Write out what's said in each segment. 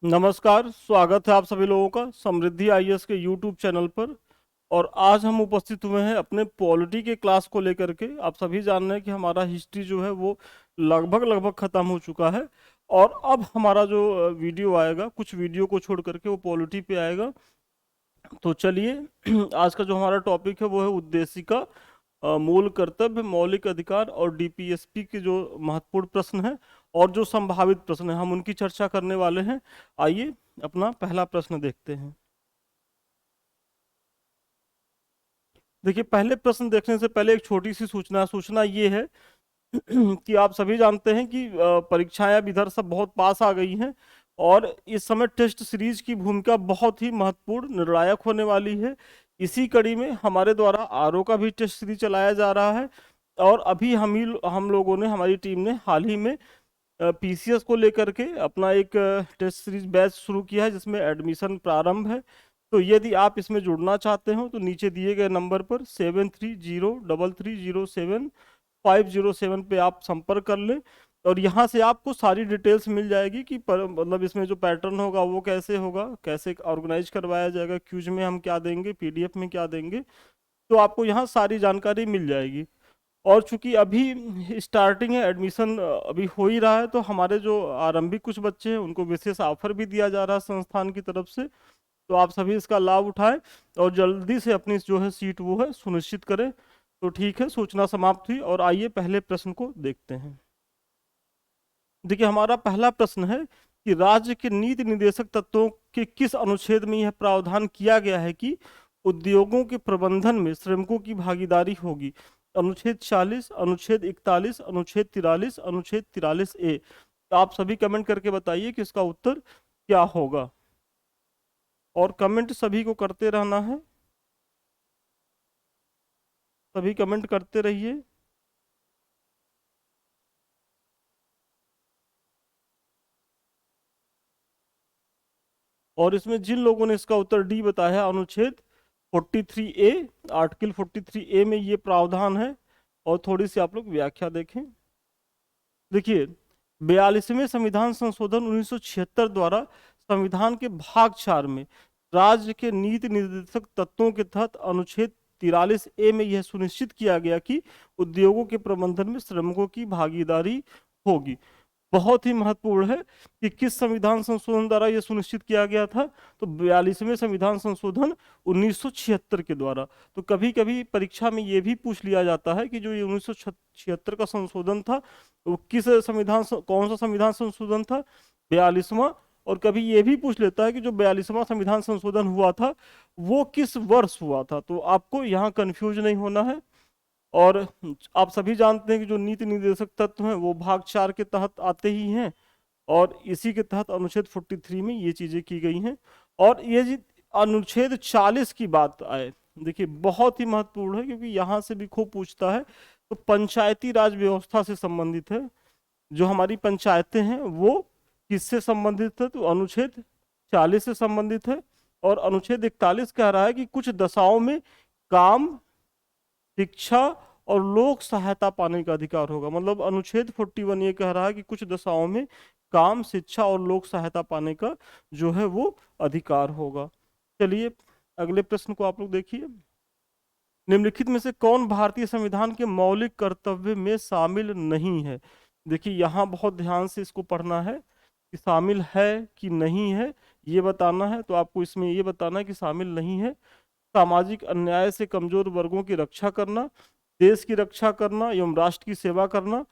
नमस्कार, स्वागत है आप सभी लोगों का समृद्धि आईएएस के यूट्यूब चैनल पर। और आज हम उपस्थित हुए हैं अपने पॉलिटी के क्लास को लेकर के। आप सभी जान रहे हैं कि हमारा हिस्ट्री जो है वो लगभग लगभग ख़त्म हो चुका है। और अब हमारा जो वीडियो आएगा, कुछ वीडियो को छोड़ करके वो पॉलिटी पे आएगा। तो चलिए आज का जो हमारा टॉपिक है वो है उद्देशिका, मूल कर्तव्य, मौलिक अधिकार और डीपीएसपी के जो महत्वपूर्ण प्रश्न हैं और जो संभावित प्रश्न हैं हम उनकी चर्चा करने वाले हैं। आइए अपना पहला प्रश्न देखते हैं। देखिए, पहले प्रश्न देखने से पहले एक छोटी सी सूचना सूचना ये है कि आप सभी जानते हैं कि परीक्षाएं अब इधर सब बहुत पास आ गई हैं। और इस समय टेस्ट सीरीज की भूमिका बहुत ही महत्वपूर्ण निर्णायक होने वाली है। इसी कड़ी में हमारे द्वारा आरओ का भी टेस्ट सीरीज चलाया जा रहा है। और अभी हम लोगों ने, हमारी टीम ने हाल ही में पीसीएस को लेकर के अपना एक टेस्ट सीरीज बैच शुरू किया है जिसमें एडमिशन प्रारंभ है। तो यदि आप इसमें जुड़ना चाहते हो तो नीचे दिए गए नंबर पर 7303307507 पे आप संपर्क कर लें। और यहाँ से आपको सारी डिटेल्स मिल जाएगी कि मतलब इसमें जो पैटर्न होगा वो कैसे होगा, कैसे ऑर्गेनाइज करवाया जाएगा, क्यूज में हम क्या देंगे, पीडीएफ में क्या देंगे। तो आपको यहाँ सारी जानकारी मिल जाएगी। और चूंकि अभी स्टार्टिंग है, एडमिशन अभी हो ही रहा है, तो हमारे जो आरंभिक कुछ बच्चे हैं उनको विशेष ऑफर भी दिया जा रहा है संस्थान की तरफ से। तो आप सभी इसका लाभ उठाएं और जल्दी से अपनी जो है सीट वो है सुनिश्चित करें। तो ठीक है, सूचना समाप्त हुई और आइए पहले प्रश्न को देखते हैं। देखिए, हमारा पहला प्रश्न है कि राज्य के नीति निर्देशक तत्वों के किस अनुच्छेद में यह प्रावधान किया गया है कि उद्योगों के प्रबंधन में श्रमिकों की भागीदारी होगी। अनुच्छेद 40, अनुच्छेद 41, अनुच्छेद 43, अनुच्छेद 43A। आप सभी कमेंट करके बताइए कि इसका उत्तर क्या होगा। और कमेंट सभी को करते रहना है, सभी कमेंट करते रहिए। और इसमें जिन लोगों ने इसका उत्तर डी बताया है, अनुच्छेद 43A, आर्टिकल 43A में ये प्रावधान है। और थोड़ी सी आप लोग व्याख्या देखें। देखिए, 42वें संविधान संशोधन 1976 द्वारा संविधान के भाग 4 में राज्य के नीति निर्देशक तत्वों के तहत अनुच्छेद 43A में यह सुनिश्चित किया गया कि उद्योगों के प्रबंधन में श्रमिकों की भागीदारी होगी। बहुत ही महत्वपूर्ण है कि किस संविधान संशोधन द्वारा यह सुनिश्चित किया गया था। तो 42वें संविधान संशोधन 1976 के द्वारा। तो कभी कभी परीक्षा में यह भी पूछ लिया जाता है कि जो ये 1976 का संशोधन था वो किस कौन सा संविधान संशोधन था, 42वां। और कभी ये भी पूछ लेता है कि जो 42वां संविधान संशोधन हुआ था वो किस वर्ष हुआ था। तो आपको यहाँ कंफ्यूज नहीं होना है। और आप सभी जानते हैं कि जो नीति निर्देशक तत्व हैं वो भाग 4 के तहत आते ही हैं। और इसी के तहत अनुच्छेद 43 में ये चीजें की गई हैं। और ये जी अनुच्छेद 40 की बात आए, देखिए बहुत ही महत्वपूर्ण है क्योंकि यहाँ से भी खूब पूछता है। तो पंचायती राज व्यवस्था से संबंधित है। जो हमारी पंचायतें हैं वो किससे संबंधित है, तो अनुच्छेद 40 से संबंधित है। और अनुच्छेद 41 कह रहा है कि कुछ दशाओं में काम, शिक्षा और लोक सहायता पाने का अधिकार होगा। मतलब अनुच्छेद 41 ये कह रहा है कि कुछ दशाओं में काम, शिक्षा और लोक सहायता पाने का जो है वो अधिकार होगा। चलिए अगले प्रश्न को आप लोग देखिए। निम्नलिखित में से कौन भारतीय संविधान के मौलिक कर्तव्य में शामिल नहीं है। देखिए, यहाँ बहुत ध्यान से इसको पढ़ना है कि शामिल है कि नहीं है, ये बताना है। तो आपको इसमें ये बताना है कि शामिल नहीं है। सामाजिक अन्याय से कमजोर वर्गों की रक्षा करना, देश की रक्षा करना एवं राष्ट्र की सेवा करना,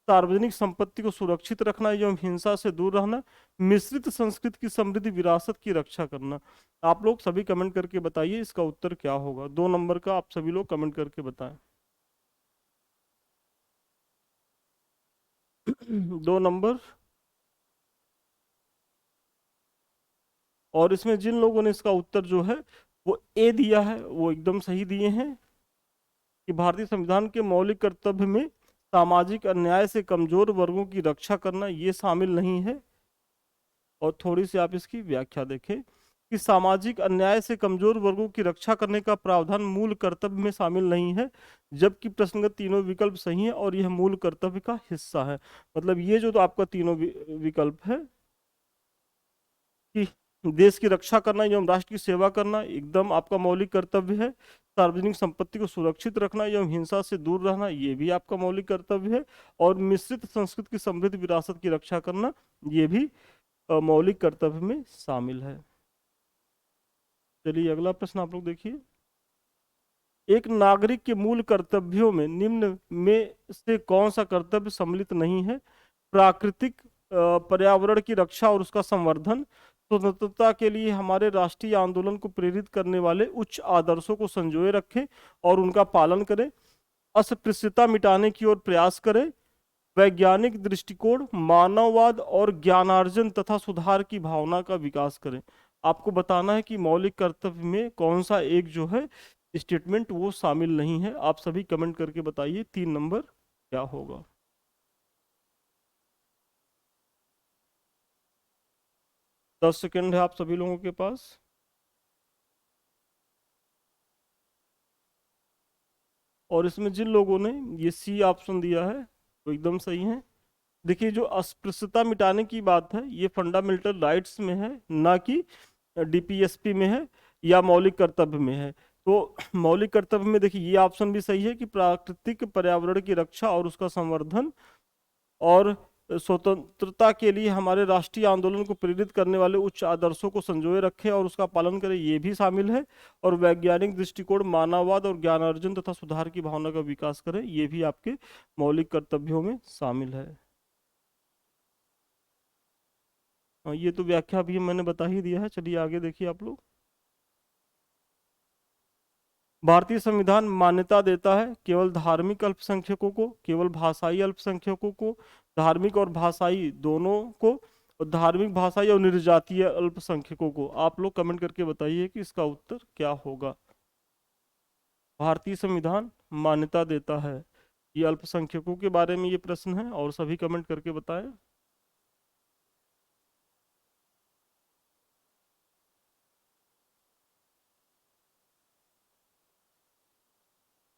सार्वजनिक संपत्ति को सुरक्षित रखना एवं हिंसा से दूर रहना, मिश्रित संस्कृति की समृद्धि विरासत की रक्षा करना। आप लोग सभी कमेंट करके बताइए इसका उत्तर क्या होगा। 2 नंबर का आप सभी लोग कमेंट करके बताएं। 2 नंबर। और इसमें जिन लोगों ने इसका उत्तर जो है वो ए दिया है वो एकदम सही दिए हैं कि भारतीय संविधान के मौलिक कर्तव्य में सामाजिक अन्याय से कमजोर वर्गों की रक्षा करना ये शामिल नहीं है। और थोड़ी सी आप इसकी व्याख्या देखें कि सामाजिक अन्याय से कमजोर वर्गों की रक्षा करने का प्रावधान मूल कर्तव्य में शामिल नहीं है, जबकि प्रश्नगत तीनों विकल्प सही हैं और यह मूल कर्तव्य का हिस्सा है। मतलब ये जो तो आपका तीनों विकल्प है कि देश की रक्षा करना एवं राष्ट्र की सेवा करना एकदम आपका मौलिक कर्तव्य है। सार्वजनिक संपत्ति को सुरक्षित रखना एवं हिंसा से दूर रहना ये भी आपका मौलिक कर्तव्य है। और मिश्रित संस्कृति की समृद्ध विरासत की रक्षा करना ये भी मौलिक कर्तव्य में शामिल है। चलिए अगला प्रश्न आप लोग देखिए। एक नागरिक के मूल कर्तव्यों में निम्न में से कौन सा कर्तव्य सम्मिलित नहीं है? प्राकृतिक पर्यावरण की रक्षा और उसका संवर्धन, स्वतंत्रता के लिए हमारे राष्ट्रीय आंदोलन को प्रेरित करने वाले उच्च आदर्शों को संजोए रखें और उनका पालन करें, अस्पृश्यता मिटाने की ओर प्रयास करें, वैज्ञानिक दृष्टिकोण, मानववाद और ज्ञानार्जन तथा सुधार की भावना का विकास करें। आपको बताना है कि मौलिक कर्तव्य में कौन सा एक जो है स्टेटमेंट वो शामिल नहीं है। आप सभी कमेंट करके बताइए 3 नंबर क्या होगा। 10 सेकेंड है आप सभी लोगों के पास। और इसमें जिन लोगों ने ये सी ऑप्शन दिया है वो एकदम सही है। देखिए जो अस्पृश्यता मिटाने की बात है ये फंडामेंटल राइट्स में है, ना कि डीपीएसपी में है या मौलिक कर्तव्य में है। तो मौलिक कर्तव्य में देखिए ये ऑप्शन भी सही है कि प्राकृतिक पर्यावरण की रक्षा और उसका संवर्धन, और स्वतंत्रता के लिए हमारे राष्ट्रीय आंदोलन को प्रेरित करने वाले उच्च आदर्शों को संजोए रखें और उसका पालन करें ये भी शामिल है। और वैज्ञानिक दृष्टिकोण, मानववाद और ज्ञानार्जन तथा सुधार की भावना का विकास करें ये भी आपके मौलिक कर्तव्यों में शामिल है। ये तो व्याख्या भी मैंने बता ही दिया है। चलिए आगे देखिए आप लोग। भारतीय संविधान मान्यता देता है केवल धार्मिक अल्पसंख्यकों को, केवल भाषाई अल्पसंख्यकों को, धार्मिक और भाषाई दोनों को, और धार्मिक, भाषाई और निर्जातीय अल्पसंख्यकों को। आप लोग कमेंट करके बताइए कि इसका उत्तर क्या होगा। भारतीय संविधान मान्यता देता है, ये अल्पसंख्यकों के बारे में ये प्रश्न है, और सभी कमेंट करके बताएं।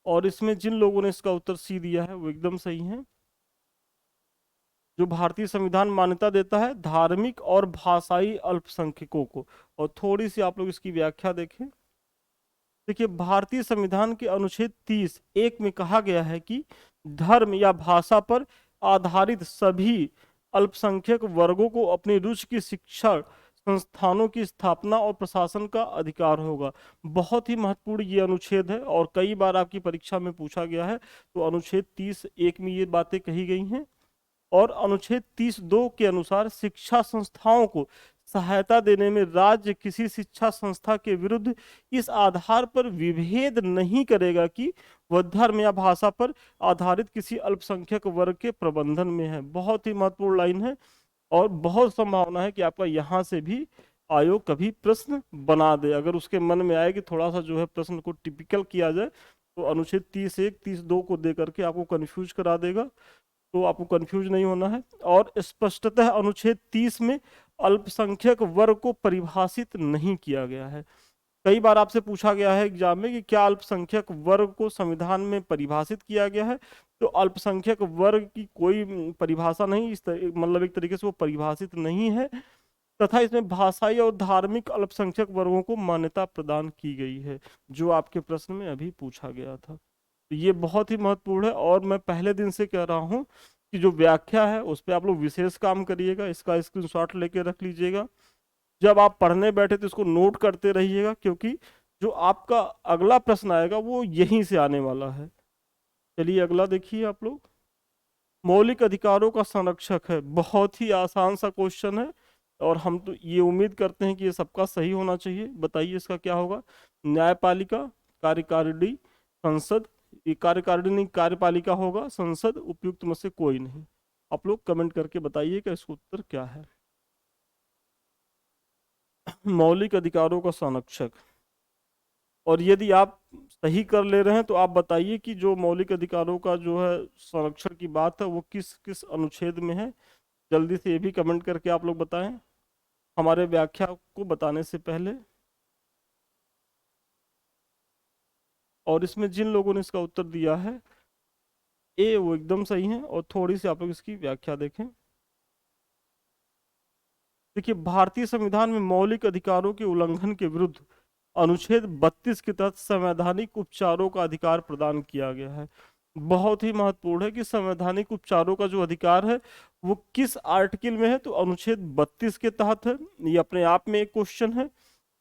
और इसमें जिन लोगों ने इसका उत्तर सी दिया है वो एकदम सही है। जो भारतीय संविधान मान्यता देता है धार्मिक और भाषाई अल्पसंख्यकों को। और थोड़ी सी आप लोग इसकी व्याख्या देखें। देखिए भारतीय संविधान के अनुच्छेद 30(1) में कहा गया है कि धर्म या भाषा पर आधारित सभी अल्पसंख्यक वर्गों को अपनी रुचि की शिक्षा संस्थानों की स्थापना और प्रशासन का अधिकार होगा। बहुत ही महत्वपूर्ण ये अनुच्छेद है और कई बार आपकी परीक्षा में पूछा गया है। तो अनुच्छेद 30(1) में ये बातें कही गई हैं। और अनुच्छेद 30(2) के अनुसार शिक्षा संस्थाओं को सहायता देने में राज्य किसी शिक्षा संस्था के विरुद्ध इस आधार पर विभेद नहीं करेगा कि वह धर्म या भाषा पर आधारित किसी अल्पसंख्यक वर्ग के प्रबंधन में है। बहुत ही महत्वपूर्ण लाइन है और बहुत संभावना है कि आपका यहाँ से भी आयोग कभी प्रश्न बना दे। अगर उसके मन में आए कि थोड़ा सा जो है प्रश्न को टिपिकल किया जाए तो अनुच्छेद 30(1) 30(2) को दे करके आपको कंफ्यूज करा देगा। तो आपको कंफ्यूज नहीं होना है। और स्पष्टतः अनुच्छेद 30 में अल्पसंख्यक वर्ग को परिभाषित नहीं किया गया है। कई बार आपसे पूछा गया है एग्जाम में कि क्या अल्पसंख्यक वर्ग को संविधान में परिभाषित किया गया है। तो अल्पसंख्यक वर्ग की कोई परिभाषा नहीं, मतलब एक तरीके से वो परिभाषित नहीं है। तथा इसमें भाषाई और धार्मिक अल्पसंख्यक वर्गों को मान्यता प्रदान की गई है, जो आपके प्रश्न में अभी पूछा गया था। तो ये बहुत ही महत्वपूर्ण है और मैं पहले दिन से कह रहा हूँ कि जो व्याख्या है उस पर आप लोग विशेष काम करिएगा। इसका स्क्रीनशॉट लेके रख लीजिएगा। जब आप पढ़ने बैठे तो इसको नोट करते रहिएगा, क्योंकि जो आपका अगला प्रश्न आएगा वो यहीं से आने वाला है। चलिए अगला देखिए आप लोग। मौलिक अधिकारों का संरक्षक है, बहुत ही आसान सा क्वेश्चन है और हम तो ये उम्मीद करते हैं कि ये सबका सही होना चाहिए। बताइए इसका क्या होगा। न्यायपालिका, कार्यकारिणी, संसद। ये कार्यकारिणी नहीं, कार्यपालिका होगा। संसद, उपयुक्त में से कोई नहीं। आप लोग कमेंट करके बताइए कि इसका उत्तर क्या है। मौलिक अधिकारों का संरक्षक। और यदि आप सही कर ले रहे हैं तो आप बताइए कि जो मौलिक अधिकारों का जो है संरक्षण की बात है वो किस किस अनुच्छेद में है। जल्दी से ये भी कमेंट करके आप लोग बताएं हमारे व्याख्या को बताने से पहले। और इसमें जिन लोगों ने इसका उत्तर दिया है ए, वो एकदम सही है। और थोड़ी सी आप लोग इसकी व्याख्या देखें। देखिए, भारतीय संविधान में मौलिक अधिकारों के उल्लंघन के विरुद्ध अनुच्छेद 32 के तहत संवैधानिक उपचारों का अधिकार प्रदान किया गया है। बहुत ही महत्वपूर्ण है कि संवैधानिक उपचारों का जो अधिकार है वो किस आर्टिकल में है, तो अनुच्छेद 32 के तहत है। ये अपने आप में एक क्वेश्चन है।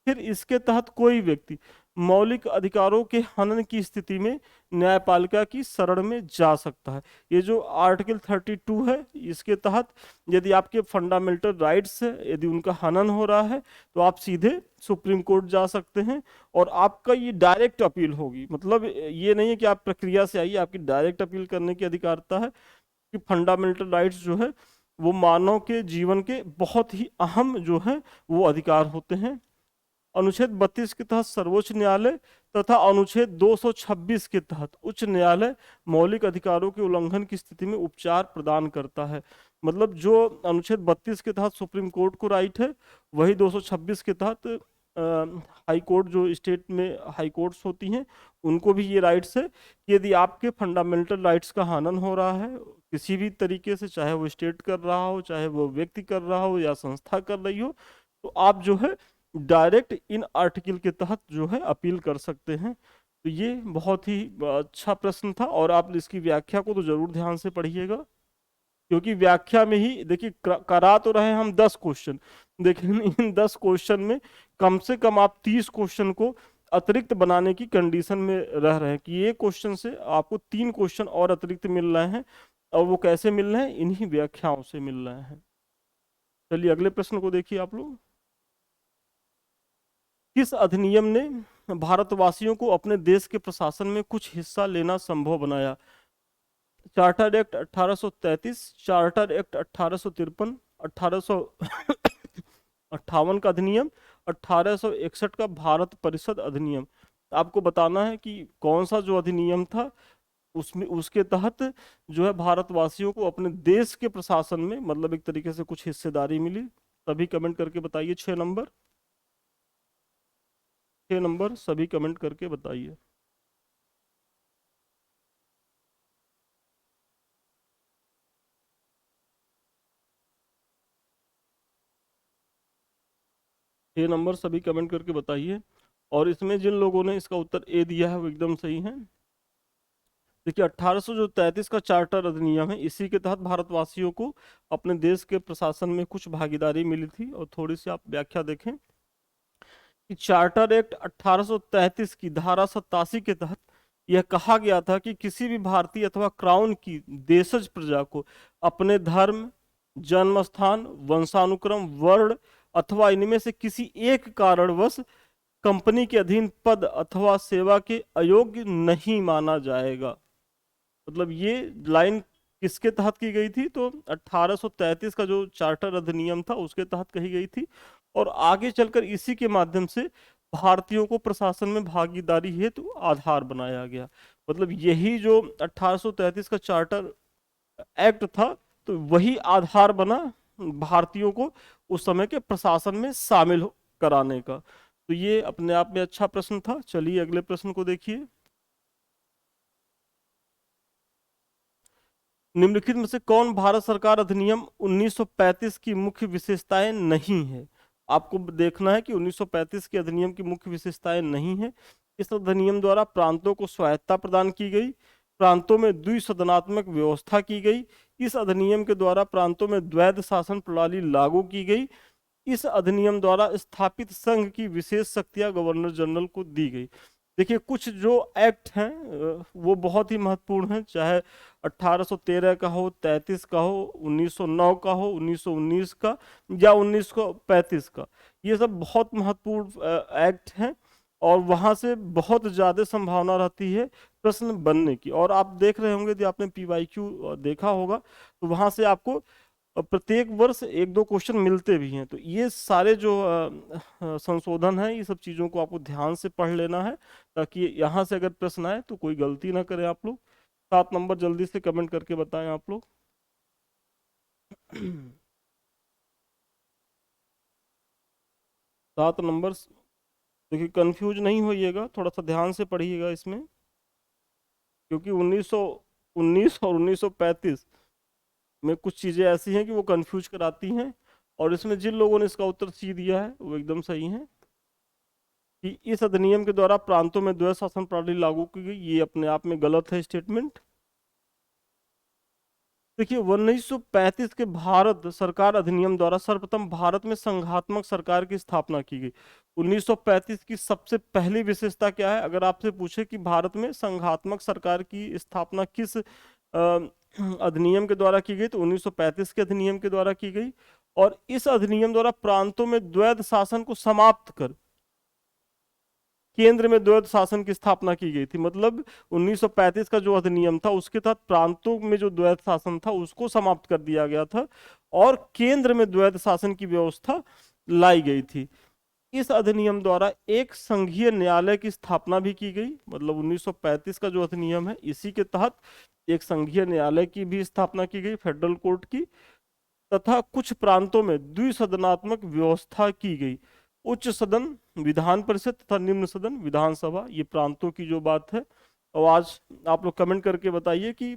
फिर इसके तहत कोई व्यक्ति मौलिक अधिकारों के हनन की स्थिति में न्यायपालिका की शरण में जा सकता है। ये जो आर्टिकल 32 है, इसके तहत यदि आपके फंडामेंटल राइट्स है, यदि उनका हनन हो रहा है, तो आप सीधे सुप्रीम कोर्ट जा सकते हैं और आपका ये डायरेक्ट अपील होगी। मतलब ये नहीं है कि आप प्रक्रिया से आइए, आपकी डायरेक्ट अपील करने की अधिकारता है। कि फंडामेंटल राइट्स जो है वो मानव के जीवन के बहुत ही अहम जो है वो अधिकार होते हैं। अनुच्छेद 32 के तहत सर्वोच्च न्यायालय तथा अनुच्छेद 226 के तहत उच्च न्यायालय मौलिक अधिकारों के उल्लंघन की स्थिति में उपचार प्रदान करता है। मतलब जो अनुच्छेद 32 के तहत सुप्रीम कोर्ट को राइट है, वही 226 के तहत हाई कोर्ट, जो स्टेट में हाई कोर्ट्स होती हैं, उनको भी ये राइट्स है कि यदि आपके फंडामेंटल राइट्स का हनन हो रहा है किसी भी तरीके से, चाहे वो स्टेट कर रहा हो, चाहे वो व्यक्ति कर रहा हो या संस्था कर रही हो, तो आप जो है डायरेक्ट इन आर्टिकल के तहत जो है अपील कर सकते हैं। तो ये बहुत ही अच्छा प्रश्न था और आप इसकी व्याख्या को तो जरूर ध्यान से पढ़िएगा, क्योंकि व्याख्या में ही देखिए करा तो रहे हम 10 क्वेश्चन, लेकिन इन 10 क्वेश्चन में कम से कम आप 30 क्वेश्चन को अतिरिक्त बनाने की कंडीशन में रह रहे हैं कि ये क्वेश्चन से आपको 3 क्वेश्चन और अतिरिक्त मिल रहे हैं। और वो कैसे मिल रहे हैं? इन्हीं व्याख्याओं से मिल रहे हैं। चलिए अगले प्रश्न को देखिए आप लोग। किस अधिनियम ने भारतवासियों को अपने देश के प्रशासन में कुछ हिस्सा लेना संभव बनाया? चार्टर एक्ट 1833, चार्टर एक्ट 1853, 1858 का अधिनियम, 1861 का भारत परिषद अधिनियम। आपको बताना है कि कौन सा जो अधिनियम था उसमें उसके तहत जो है भारतवासियों को अपने देश के प्रशासन में मतलब एक तरीके से कुछ हिस्सेदारी मिली। सभी कमेंट करके बताइए। 6 नंबर, 6 नंबर, सभी कमेंट करके बताइए। ये नंबर सभी कमेंट करके बताइए। और इसमें जिन लोगों ने इसका उत्तर ए दिया है वो एकदम सही है। देखिए 1833 का चार्टर अधिनियम है, इसी के तहत भारतवासियों को अपने देश के प्रशासन में कुछ भागीदारी मिली थी। और थोड़ी सी आप व्याख्या देखें कि चार्टर एक्ट 1833 की धारा 87 के तहत यह कहा गया था कि किसी भी भारतीय अथवा क्राउन की देशज प्रजा को अपने धर्म, जन्म स्थान, वंशानुक्रम, वर्ण अथवा इनमें से किसी एक कारणवश कंपनी के अधीन पद अथवा सेवा के अयोग्य नहीं माना जाएगा। मतलब ये लाइन किसके तहत की गई थी? तो 1833 का जो चार्टर अधिनियम था उसके तहत कही गई थी। और आगे चलकर इसी के माध्यम से भारतीयों को प्रशासन में भागीदारी हेतु आधार बनाया गया। मतलब यही जो 1833 का चार्टर एक्ट था, तो वही आधार बना भारतीयों को उस समय के प्रशासन में शामिल कराने का। तो ये अपने आप में अच्छा प्रश्न था। चलिए अगले प्रश्न को देखिए। निम्नलिखित में से कौन भारत सरकार अधिनियम 1935 की मुख्य विशेषताएं नहीं है? आपको देखना है कि 1935 के अधिनियम की मुख्य विशेषताएं नहीं है। इस अधिनियम द्वारा प्रांतों को स्वायत्ता प्रदान की गई, प्रांतों में द्विसदनात्मक व्यवस्था की गई, इस अधिनियम के द्वारा प्रांतों में द्वैध शासन प्रणाली लागू की गई, इस अधिनियम द्वारा स्थापित संघ की विशेष शक्तियां गवर्नर जनरल को दी गई। देखिए कुछ जो एक्ट हैं वो बहुत ही महत्वपूर्ण हैं, चाहे 1813 का हो, 33 का हो, 1909 का हो, 1919 का या 1935 का, ये सब बहुत महत्वपूर्ण एक्ट हैं और वहां से बहुत ज्यादा संभावना रहती है प्रश्न बनने की। और आप देख रहे होंगे, यदि आपने पीवाईक्यू देखा होगा, तो वहां से आपको प्रत्येक वर्ष 1-2 क्वेश्चन मिलते भी हैं। तो ये सारे जो संशोधन है, ये सब चीज़ों को आपको ध्यान से पढ़ लेना है, ताकि यहाँ से अगर प्रश्न आए तो कोई गलती ना करें आप लोग। 7 नंबर जल्दी से कमेंट करके बताएं आप लोग। 7 नंबर। देखिए कंफ्यूज नहीं होइएगा, थोड़ा सा ध्यान से पढ़िएगा इसमें, क्योंकि 1919 और 1935 में कुछ चीज़ें ऐसी हैं कि वो कंफ्यूज कराती हैं। और इसमें जिन लोगों ने इसका उत्तर सी दिया है वो एकदम सही है कि इस अधिनियम के द्वारा प्रांतों में द्वैध शासन प्रणाली लागू की गई, ये अपने आप में गलत है स्टेटमेंट। देखिए 1935 के भारत सरकार अधिनियम द्वारा सर्वप्रथम भारत में संघात्मक सरकार की स्थापना की गई। 1935 की सबसे पहली विशेषता क्या है? अगर आपसे पूछे कि भारत में संघात्मक सरकार की स्थापना किस अधिनियम के द्वारा की गई, तो 1935 के अधिनियम के द्वारा की गई। और इस अधिनियम द्वारा प्रांतों में द्वैध शासन को समाप्त कर केंद्र में द्वैध शासन की स्थापना की गई थी। मतलब 1935 का जो अधिनियम था उसके तहत प्रांतों में जो द्वैध शासन था उसको समाप्त कर दिया गया था और केंद्र में द्वैध शासन की व्यवस्था लाई गई थी। इस अधिनियम द्वारा एक संघीय न्यायालय की स्थापना भी की गई। मतलब 1935 का जो अधिनियम है इसी के तहत एक संघीय न्यायालय की भी स्थापना की गई, फेडरल कोर्ट की। तथा कुछ प्रांतों में द्विसदनात्मक व्यवस्था की गई। उच्च सदन विधान परिषद तथा निम्न सदन विधानसभा, ये प्रांतों की जो बात है। और आज आप लोग कमेंट करके बताइए कि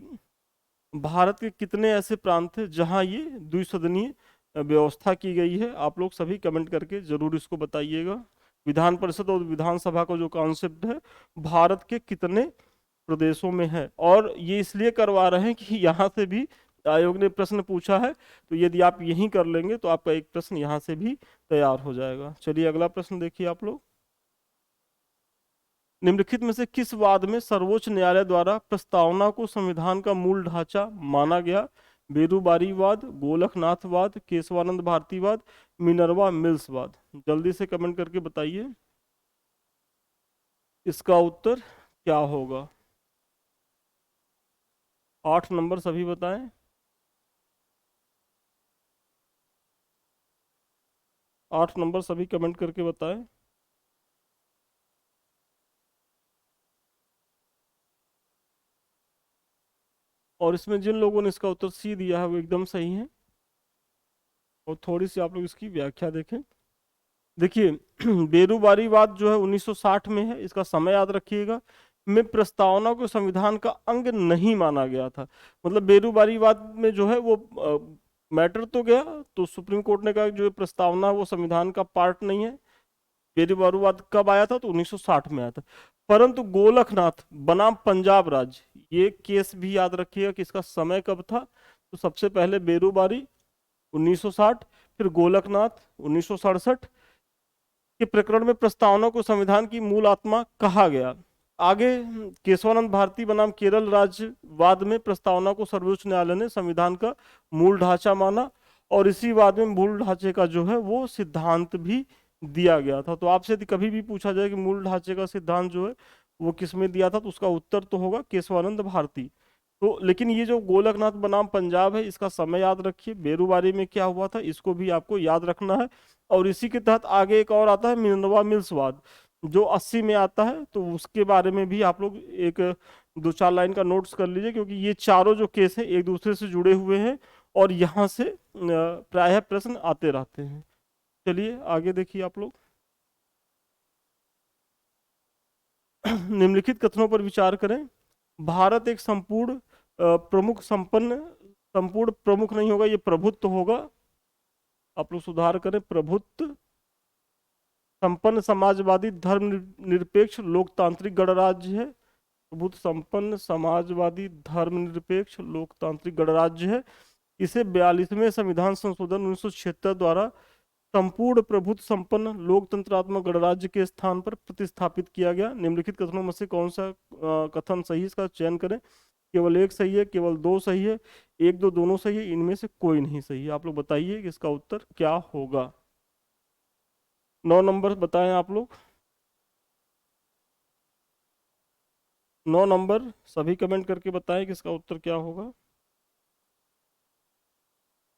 भारत के कितने ऐसे प्रांत हैं जहां ये द्विसदनीय व्यवस्था की गई है। आप लोग सभी कमेंट करके जरूर इसको बताइएगा। विधान परिषद और विधानसभा का जो कॉन्सेप्ट है भारत के कितने प्रदेशों में है, और ये इसलिए करवा रहे हैं कि यहाँ से भी आयोग ने प्रश्न पूछा है, तो यदि आप यही कर लेंगे तो आपका एक प्रश्न यहाँ से भी तैयार हो जाएगा। चलिए अगला प्रश्न देखिए आप लोग। निम्नलिखित में से किस वाद में सर्वोच्च न्यायालय द्वारा प्रस्तावना को संविधान का मूल ढांचा माना गया? बेरूबारीवाद, गोलकनाथवाद, केशवानंद भारतीवाद, मिनर्वा मिल्सवाद। जल्दी से कमेंट करके बताइए इसका उत्तर क्या होगा। 8 नंबर सभी बताएं। आठ नंबर सभी कमेंट करके बताएं। और इसमें जिन लोगों ने इसका उत्तर सी दिया है वो एकदम सही है। और थोड़ी सी आप लोग इसकी व्याख्या देखें। देखिए बेरूबारीवाद जो है 1960 में है, इसका समय याद रखिएगा। में प्रस्तावना को संविधान का अंग नहीं माना गया था। मतलब बेरूबारीवाद में जो है वो मैटर तो गया, तो सुप्रीम कोर्ट ने कहा कि जो ये प्रस्तावना है वो संविधान का पार्ट नहीं है। बेरूबारूवाद कब आया था? तो 1960 में आया था। परंतु गोलकनाथ बनाम पंजाब राज्य, ये केस भी याद रखिएगा कि इसका समय कब था। तो सबसे पहले बेरूबारी 1960, फिर गोलकनाथ 1967 के प्रकरण में प्रस्तावना को संविधान की मूल आत्मा कहा गया। आगे केशवानंद भारती बनाम केरल राज्य वाद में प्रस्तावना को सर्वोच्च न्यायालय ने संविधान का मूल ढांचा माना, और इसी वाद में मूल ढांचे का जो है वो सिद्धांत भी दिया गया था। तो आपसे यदि कभी भी पूछा जाए कि मूल ढांचे का सिद्धांत जो है वो किसमें दिया था, तो उसका उत्तर तो होगा केशवानंद भारती। तो लेकिन ये जो गोलकनाथ बनाम पंजाब है इसका समय याद रखिए। बेरूबारी में क्या हुआ था इसको भी आपको याद रखना है। और इसी के तहत आगे एक और आता है मिनर्वा मिल्सवाद, जो 80 में आता है। तो उसके बारे में भी आप लोग एक 2-4 लाइन का नोट्स कर लीजिए, क्योंकि ये चारों जो केस हैं एक दूसरे से जुड़े हुए हैं और यहाँ से प्रायः प्रश्न आते रहते हैं। चलिए आगे देखिए आप लोग। निम्नलिखित कथनों पर विचार करें। भारत एक संपूर्ण प्रमुख संपन्न, संपूर्ण प्रमुख नहीं होगा, ये प्रभुत्व होगा। आप लोग सुधार करें, प्रभुत्व संपन्न समाजवादी धर्म निरपेक्ष लोकतांत्रिक गणराज्य है। प्रभुत्व संपन्न समाजवादी धर्मनिरपेक्ष लोकतांत्रिक गणराज्य है। इसे 42वें संविधान संशोधन 1976 द्वारा संपूर्ण प्रभुत्व संपन्न लोकतंत्रात्मक गणराज्य के स्थान पर प्रतिस्थापित किया गया। निम्नलिखित कथनों में से कौन सा कथन सही, इसका चयन करें। केवल एक सही है, केवल दो सही है, एक दो दोनों सही है, इनमें से कोई नहीं सही है। आप लोग बताइए कि इसका उत्तर क्या होगा। 9 नंबर बताएं आप लोग। 9 नंबर सभी कमेंट करके बताएं कि इसका उत्तर क्या होगा।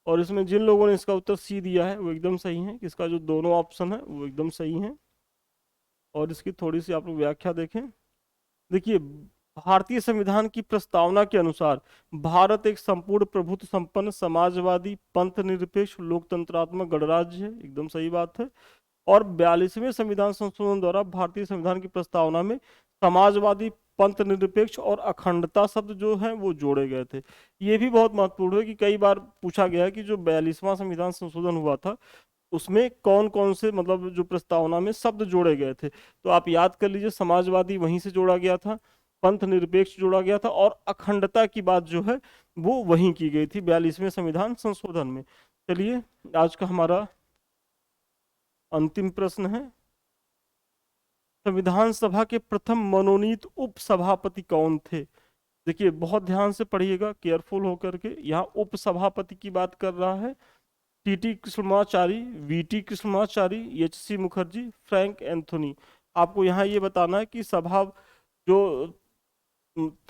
और इसमें जिन लोगों ने इसका उत्तर सी दिया है वो एकदम सही है कि इसका जो दोनों ऑप्शन है वो एकदम सही है। और इसकी थोड़ी सी आप लोग व्याख्या देखें। देखिए भारतीय संविधान की प्रस्तावना के अनुसार भारत एक संपूर्ण प्रभुत्व संपन्न समाजवादी पंथ निरपेक्ष लोकतंत्रात्मक गणराज्य है, एकदम सही बात है। और 42वें संविधान संशोधन द्वारा भारतीय संविधान की प्रस्तावना में समाजवादी पंथ निरपेक्ष और अखंडता शब्द जो है वो जोड़े गए थे। ये भी बहुत महत्वपूर्ण है कि कई बार पूछा गया है कि जो 42वां संविधान संशोधन हुआ था उसमें कौन कौन से मतलब जो प्रस्तावना में शब्द जोड़े गए थे। तो आप याद कर लीजिए, समाजवादी वहीं से जोड़ा गया था, पंथ निरपेक्ष जोड़ा गया था, और अखंडता की बात जो है वो वहीं की गई थी 42वें संविधान संशोधन में। चलिए, आज का हमारा अंतिम प्रश्न है, संविधान सभा के प्रथम मनोनीत उपसभापति कौन थे? देखिए, बहुत ध्यान से पढ़िएगा, केयरफुल होकर के। यहाँ उपसभापति की बात कर रहा है TT Krishnamachari, VT Krishnamachari, HC Mukherjee, Frank Anthony. आपको यहाँ ये बताना है कि सभा जो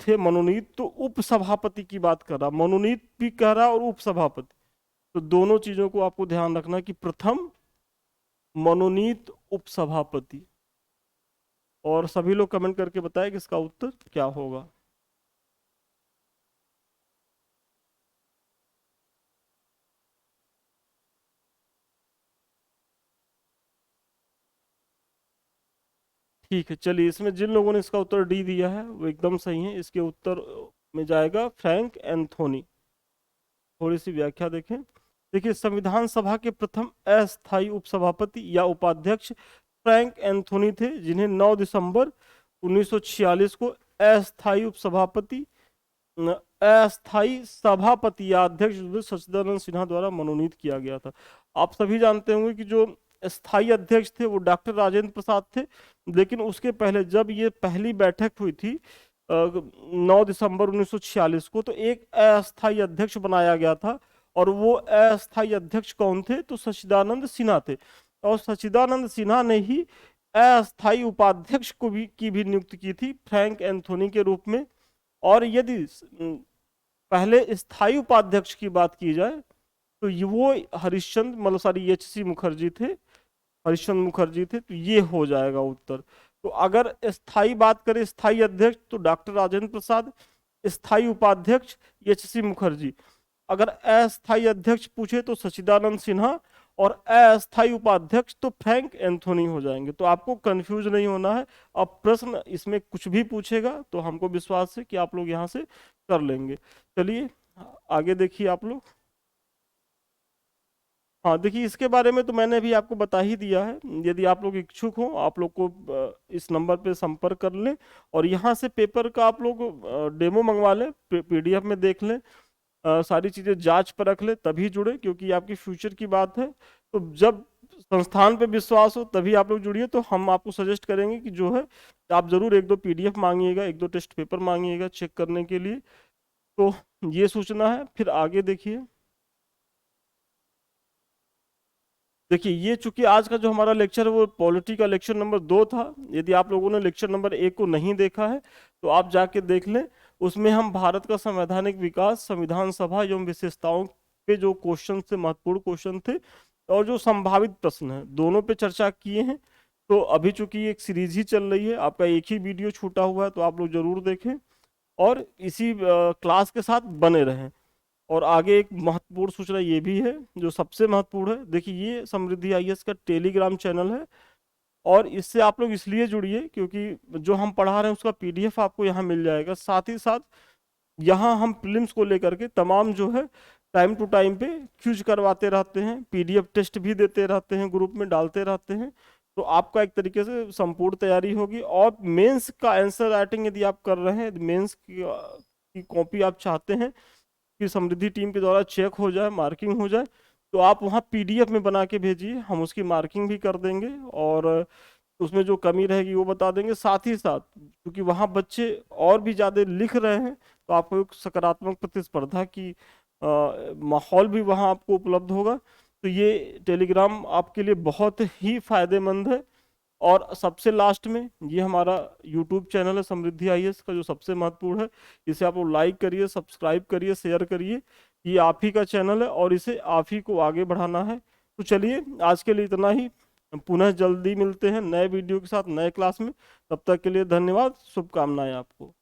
थे मनोनीत, तो उपसभापति की बात कर रहा, मनोनीत भी कह रहा और उपसभापति, तो दोनों चीजों को आपको ध्यान रखना कि प्रथम मनोनीत उपसभापति। और सभी लोग कमेंट करके बताएं कि इसका उत्तर क्या होगा। ठीक है, चलिए, इसमें जिन लोगों ने इसका उत्तर डी दिया है वो एकदम सही है। इसके उत्तर में जाएगा फ्रैंक एंथोनी। थोड़ी सी व्याख्या देखें। देखिए, संविधान सभा के प्रथम अस्थायी उपसभापति या उपाध्यक्ष फ्रैंक एंथोनी थे, जिन्हें 9 दिसंबर 1946 को अस्थायी उपसभापति अस्थायी सभापति या अध्यक्ष सच्चिदानंद सिन्हा द्वारा मनोनीत किया गया था। आप सभी जानते होंगे कि जो स्थायी अध्यक्ष थे वो डॉक्टर राजेंद्र प्रसाद थे, लेकिन उसके पहले जब ये पहली बैठक हुई थी 9 दिसंबर 1946 को, तो एक अस्थायी अध्यक्ष बनाया गया था। और वो अस्थायी अध्यक्ष कौन थे? तो सच्चिदानंद सिन्हा थे। और सच्चिदानंद सिन्हा ने ही अस्थायी उपाध्यक्ष को भी नियुक्ति की थी फ्रैंक एंथोनी के रूप में। और यदि पहले स्थायी उपाध्यक्ष की बात की जाए तो ये वो हरिश्चंद्र मतलब सॉरी एचसी मुखर्जी थे, हरिश्चंद्र मुखर्जी थे, तो ये हो जाएगा उत्तर। तो अगर स्थायी बात करें, स्थायी अध्यक्ष तो डॉक्टर राजेंद्र प्रसाद, स्थायी उपाध्यक्ष एचसी मुखर्जी। अगर अस्थायी अध्यक्ष पूछे तो सच्चिदानंद सिन्हा, और अस्थायी उपाध्यक्ष तो फ्रैंक एंथोनी हो जाएंगे। तो आपको कंफ्यूज नहीं होना है। अब प्रश्न इसमें कुछ भी पूछेगा तो हमको विश्वास है कि आप लोग यहाँ से कर लेंगे। चलिए आगे देखिए आप लोग। हाँ, देखिए, इसके बारे में तो मैंने भी आपको बता ही दिया है। यदि आप लोग इच्छुक हो, आप लोग को इस नंबर पे संपर्क कर लें, और यहाँ से पेपर का आप लोग डेमो मंगवा लें, पीडीएफ में देख लें, सारी चीज़ें जांच पर रख ले, तभी जुड़े, क्योंकि आपकी फ्यूचर की बात है। तो जब संस्थान पे विश्वास हो तभी आप लोग जुड़िए। तो हम आपको सजेस्ट करेंगे कि जो है आप जरूर 1-2 पीडीएफ मांगिएगा, 1-2 टेस्ट पेपर मांगिएगा चेक करने के लिए। तो ये सूचना है। फिर आगे देखिए। देखिए, ये चूंकि आज का जो हमारा लेक्चर है वो पॉलिटी का लेक्चर नंबर 2 था। यदि आप लोगों ने लेक्चर नंबर 1 को नहीं देखा है तो आप जाके देख लें। उसमें हम भारत का संवैधानिक विकास, संविधान सभा एवं विशेषताओं पे जो क्वेश्चन थे, महत्वपूर्ण क्वेश्चन थे, और जो संभावित प्रश्न है, दोनों पे चर्चा किए हैं। तो अभी चूंकि एक सीरीज ही चल रही है, आपका एक ही वीडियो छूटा हुआ है, तो आप लोग जरूर देखें और इसी क्लास के साथ बने रहें। और आगे एक महत्वपूर्ण सूचना ये भी है जो सबसे महत्वपूर्ण है। देखिए, ये समृद्धि आईएएस का टेलीग्राम चैनल है, और इससे आप लोग इसलिए जुड़िए क्योंकि जो हम पढ़ा रहे हैं उसका पीडीएफ आपको यहाँ मिल जाएगा। साथ ही साथ यहाँ हम प्रीलिम्स को लेकर के तमाम जो है टाइम टू टाइम पे क्विज करवाते रहते हैं, पीडीएफ टेस्ट भी देते रहते हैं, ग्रुप में डालते रहते हैं। तो आपका एक तरीके से संपूर्ण तैयारी होगी। और मेंस का आंसर राइटिंग यदि आप कर रहे हैं, मेंस की कॉपी आप चाहते हैं कि समृद्धि टीम के द्वारा चेक हो जाए, मार्किंग हो जाए, तो आप वहाँ पीडीएफ में बना के भेजिए, हम उसकी मार्किंग भी कर देंगे और उसमें जो कमी रहेगी वो बता देंगे। साथ ही साथ क्योंकि वहाँ बच्चे और भी ज़्यादा लिख रहे हैं, तो आपको एक सकारात्मक प्रतिस्पर्धा की माहौल भी वहाँ आपको उपलब्ध होगा। तो ये टेलीग्राम आपके लिए बहुत ही फायदेमंद है। और सबसे लास्ट में ये हमारा यूट्यूब चैनल है समृद्धि आईएएस का, जो सबसे महत्वपूर्ण है। इसे आप लोग लाइक करिए, सब्सक्राइब करिए, शेयर करिए। ये आप ही का चैनल है और इसे आप ही को आगे बढ़ाना है। तो चलिए, आज के लिए इतना ही। पुनः जल्दी मिलते हैं नए वीडियो के साथ, नए क्लास में। तब तक के लिए धन्यवाद, शुभकामनाएं आपको।